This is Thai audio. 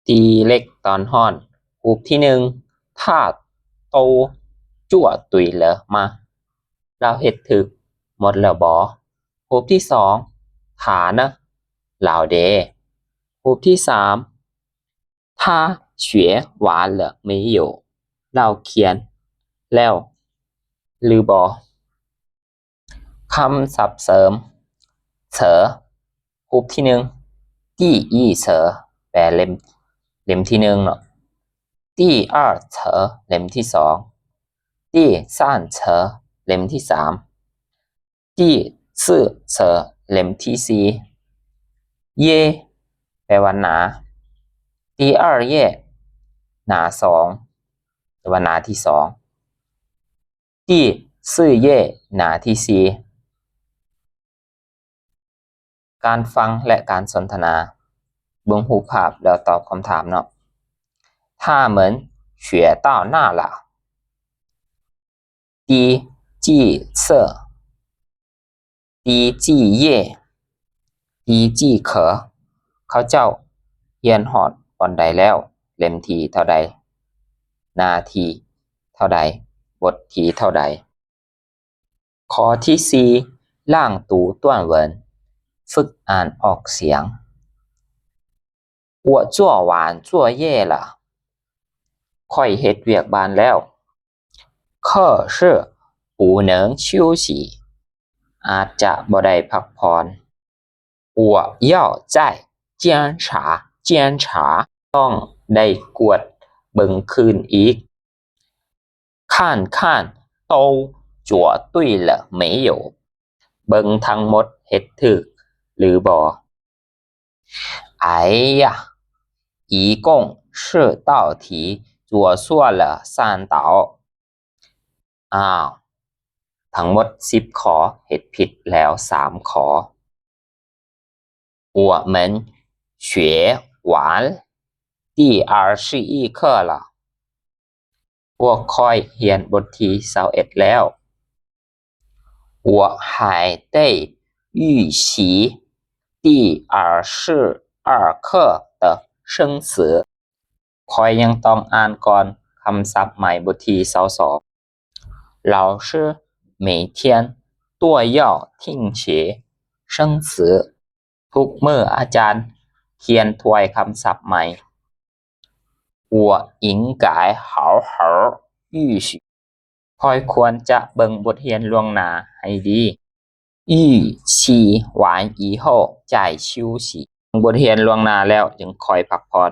ตีเล็กตอนฮ้อนรูปที่หนึ่งถ้าโตจั่วตุยเหรอมาเราเฮ็ดถึกหมดแล้วบอรูปที่สองถานะลาวเดรูปที่สาม他学完了没有เราเขียนแล้วหรือบอคำศัพท์เสริมเฉอรูปที่หนึ่งตี้อี้เฉอแปลเล่มที่หนึ่งเนาะตี้二เฉอเล่มที่สองตี้สามเฉอเล่มที่สามตี้สี่เฉอเล่มที่สี่เย่แปลว่าหนา第二页หนาสองแปลว่าหนาที่สอง第四页หนาที่สี่การฟังและการสนทนาเบิ่งรูปภาพแล้วตอบคำถามเนาะ他们学到那了第几册第几页第几课เขาเจ้าเรียนฮอดตอนใดแล้วเล่มที่เท่าใดนาทีเท่าใดบทที่เท่าใดข้อที่สี่ล่างตูต้วนเหวินฝึกอ่านออกเสียง我做完作业了ค่อยเฮ็ดเวียกบ้านแล้ว可是不能休息อาจจะบ่ได้พักผ่อน我要再检查检查ต้องได้กวดเบิ่งคืนอีก看看都做对了没有เบิ่งทั้งหมดเฮ็ดถูกหรือบ่哎呀一共4道题做错了3道อ้าวทั้งหมด10ข้อเฮ็ดผิดแล้ว3ข้อ我们学完第21课了พวกค่อยเรียนบทที่21แล้ว我还得预习第22课的生词ค่อยยังต้องอ่านก่อนคำศัพท์ใหม่บทที่22老师每天都要听写生词ทุกมื้ออาจารย์เขียนถ้วยคำศัพท์ใหม่我应该好好预习ค่อยควรจะเบิ่งบทเรียนล่วงหน้าให้ดี预习完以后再休息บทเรียนล่วงหน้าแล้วจึงค่อยพักผ่อน